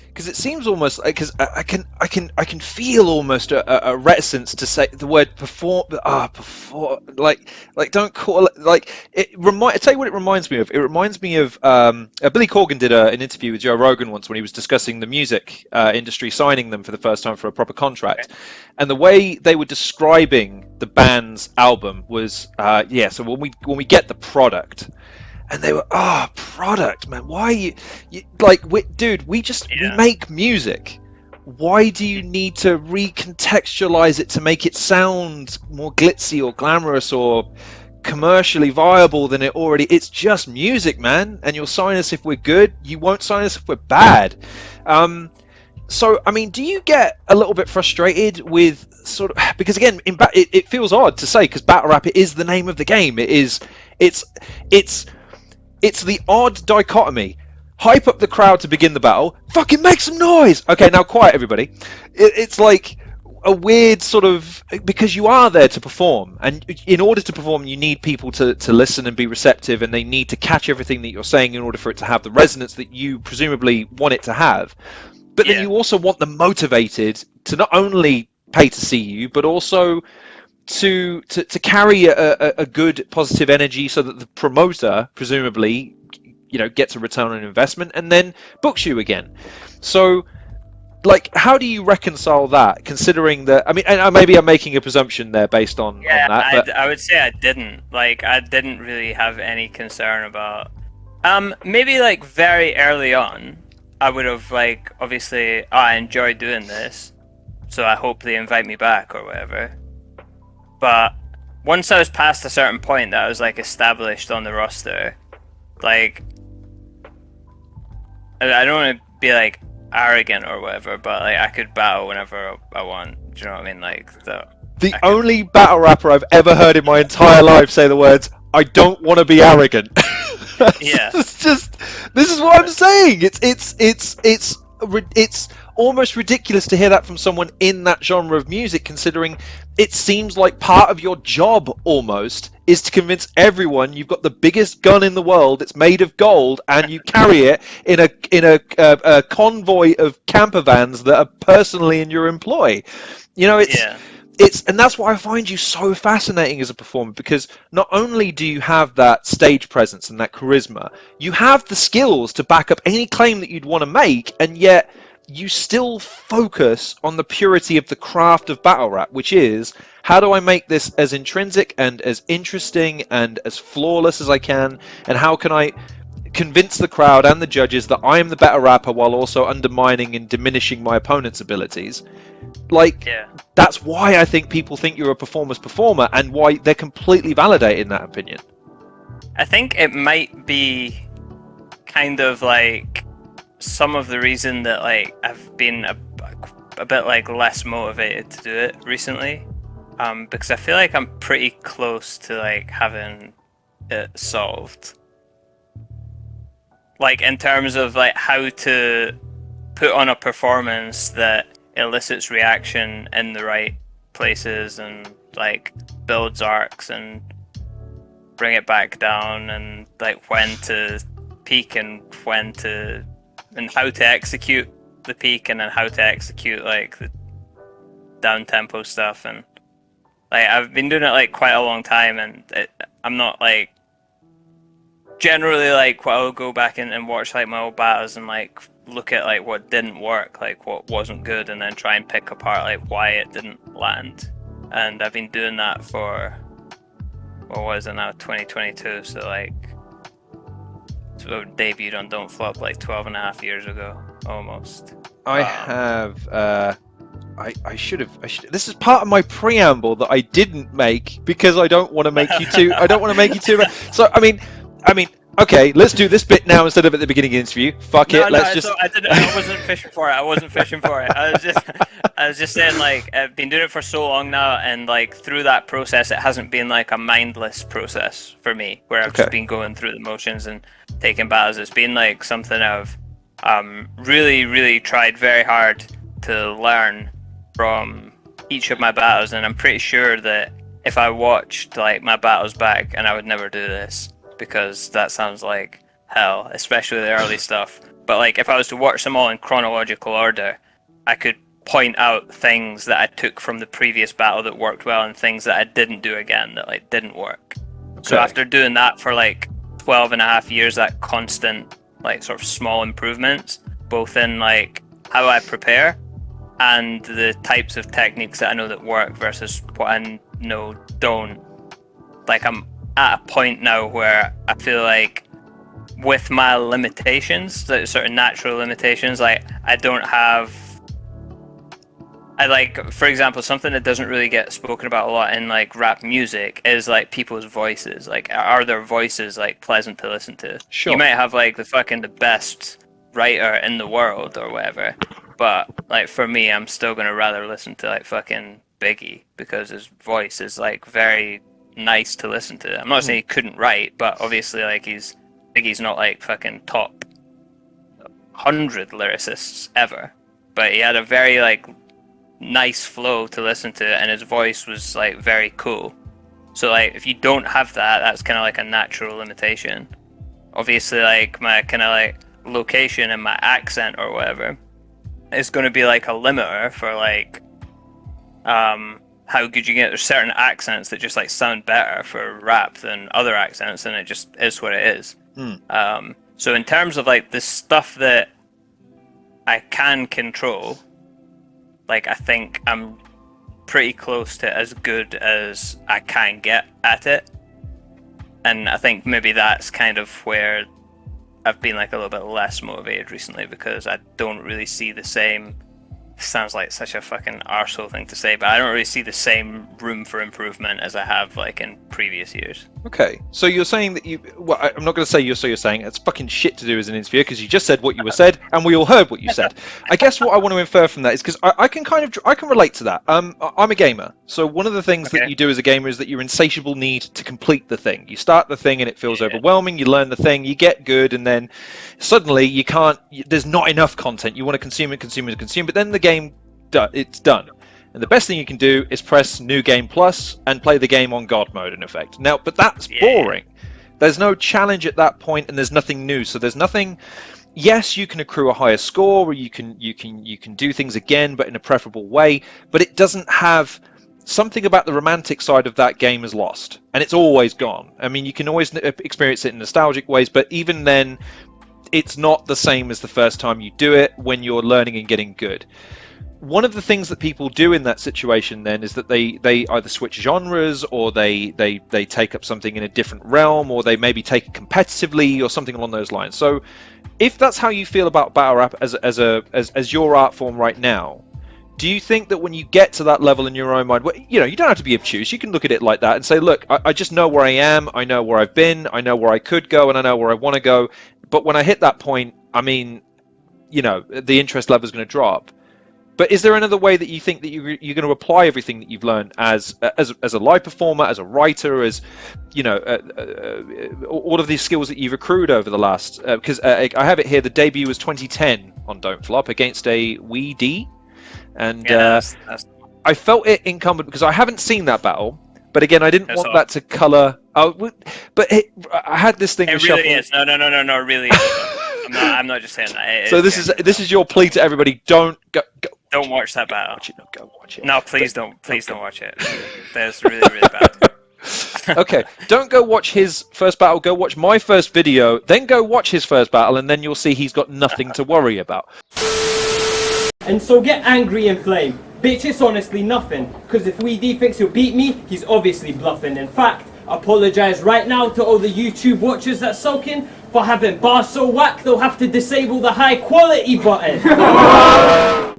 Because it seems almost like, because I can feel almost a reticence to say the word perform. Before, like don't call it like it. I tell you what it reminds me of. It reminds me of Billy Corgan did an interview with Joe Rogan once when he was discussing the music industry signing them for the first time for a proper contract, and the way they were describing the band's album was yeah. So when we get the product. And they were, product, man. Why you like, dude? We make music. Why do you need to recontextualize it to make it sound more glitzy or glamorous or commercially viable than it already? It's just music, man. And you'll sign us if we're good. You won't sign us if we're bad. So, I mean, do you get a little bit frustrated with sort of, because again, it feels odd to say because battle rap is the name of the game. It's it's the odd dichotomy. Hype up the crowd to begin the battle. Fucking make some noise. Okay, now quiet everybody. It's like a weird sort of, because you are there to perform, and in order to perform you need people to listen and be receptive, and they need to catch everything that you're saying in order for it to have the resonance that you presumably want it to have. But then you also want them motivated to not only pay to see you, but also to carry a good positive energy so that the promoter presumably gets a return on investment and then books you again. So like, how do you reconcile that, considering that, I mean, and maybe I'm making a presumption there based on that, but I would say I didn't really have any concern about maybe like very early on I would have like, obviously, I enjoy doing this, so I hope they invite me back or whatever. But once I was past a certain point that I was like established on the roster, like I don't want to be like arrogant or whatever, but like I could battle whenever I want. Do you know what I mean? Like the only battle rapper I've ever heard in my entire life say the words, "I don't want to be arrogant." Yeah. This is what I'm saying. It's almost ridiculous to hear that from someone in that genre of music, considering it seems like part of your job almost is to convince everyone you've got the biggest gun in the world. It's made of gold, and you carry it in a convoy of camper vans that are personally in your employ. And that's why I find you so fascinating as a performer, because not only do you have that stage presence and that charisma, you have the skills to back up any claim that you'd want to make, and yet you still focus on the purity of the craft of battle rap, which is, how do I make this as intrinsic and as interesting and as flawless as I can, and how can I convince the crowd and the judges that I am the better rapper while also undermining and diminishing my opponent's abilities. That's why I think people think you're a performer's performer, and why they're completely validated in that opinion. I think it might be kind of like some of the reason that like I've been a bit like less motivated to do it recently, because I feel like I'm pretty close to like having it solved, like in terms of like how to put on a performance that elicits reaction in the right places and like builds arcs and bring it back down, and like when to peak and how to execute the peak, and then how to execute like the down tempo stuff. And like I've been doing it like quite a long time, and I'm not like generally like I'll go back and watch like my old battles and like look at like what didn't work, like what wasn't good, and then try and pick apart like why it didn't land. And I've been doing that for, what was it now, 2022, so like debuted on Don't Flop like 12 and a half years ago almost. I should. This is part of my preamble that I didn't make because I don't want to make you too. I don't want to make you too. So I mean, okay, let's do this bit now instead of at the beginning of the interview. I wasn't fishing for it. I was just saying, like, I've been doing it for so long now, and like through that process, it hasn't been like a mindless process for me where I've just been going through the motions and taking battles. It's been like something I've really, really tried very hard to learn from each of my battles, and I'm pretty sure that if I watched like my battles back, and I would never do this because that sounds like hell, especially the early stuff. But like if I was to watch them all in chronological order, I could point out things that I took from the previous battle that worked well and things that I didn't do again that like didn't work. Okay. So after doing that for like 12 and a half years, that constant like sort of small improvements, both in like how I prepare and the types of techniques that I know that work versus what I know don't. Like I'm at a point now where I feel like with my limitations, like sort of natural limitations, like I don't have. I like, for example, something that doesn't really get spoken about a lot in like rap music is like people's voices. Like, are their voices like pleasant to listen to? Sure. You might have like the best writer in the world or whatever, but like for me, I'm still gonna rather listen to like fucking Biggie because his voice is like very nice to listen to. I'm not saying he couldn't write, but obviously like Biggie's not like fucking top 100 lyricists ever, but he had a very like nice flow to listen to, and his voice was like very cool. So like if you don't have that, that's kind of like a natural limitation. Obviously like my kind of like location and my accent or whatever is going to be like a limiter for like how good you get. There's certain accents that just like sound better for rap than other accents, and it just is what it is. So in terms of like the stuff that I can control, like I think I'm pretty close to as good as I can get at it. And I think maybe that's kind of where I've been like a little bit less motivated recently, because I don't really see the same. Sounds like such a fucking arsehole thing to say, but I don't really see the same room for improvement as I have like in previous years. Okay, so you're saying that well, I'm not going to say you're saying it's fucking shit to do as an interviewer, because you just said what you were said, and we all heard what you said. I guess what I want to infer from that is, because I can relate to that. I'm a gamer, so one of the things that you do as a gamer is that your insatiable need to complete the thing. You start the thing and it feels overwhelming. You learn the thing, you get good, and then suddenly you can't. There's not enough content. You want to consume, but then the game, it's done. And the best thing you can do is press New Game Plus and play the game on God mode, in effect. Now, but that's boring. There's no challenge at that point, and there's nothing new. So there's nothing. Yes, you can accrue a higher score, or you can do things again, but in a preferable way. But it doesn't have something about the romantic side of that game is lost, and it's always gone. I mean, you can always experience it in nostalgic ways, but even then, it's not the same as the first time you do it when you're learning and getting good. One of the things that people do in that situation then is that they either switch genres, or they take up something in a different realm, or they maybe take it competitively or something along those lines. So if that's how you feel about battle rap as your art form right now, do you think that when you get to that level in your own mind, you don't have to be obtuse, you can look at it like that and say, look, I just know where I am, I know where I've been, I know where I could go, and I know where I want to go, but when I hit that point, I mean, the interest level is going to drop. But is there another way that you think that you're going to apply everything that you've learned as a live performer, as a writer, as all of these skills that you've accrued over the last? Because I have it here. The debut was 2010 on Don't Flop against a Wee D, and I felt it incumbent because I haven't seen that battle. But again, I didn't want that to colour. But I had this thing. It really is. No, really. I'm not just saying that. So this is your plea to everybody. Don't go. Don't watch that battle. Go watch it. No, please don't. Please don't watch it. That's really, really bad. Okay, don't go watch his first battle. Go watch my first video. Then go watch his first battle, and then you'll see he's got nothing to worry about. And so get angry and flame. Bitch, it's honestly nothing. Because if Weedy thinks he'll beat me, he's obviously bluffing. In fact, apologise right now to all the YouTube watchers that's sulking for having bars so whack they'll have to disable the high quality button.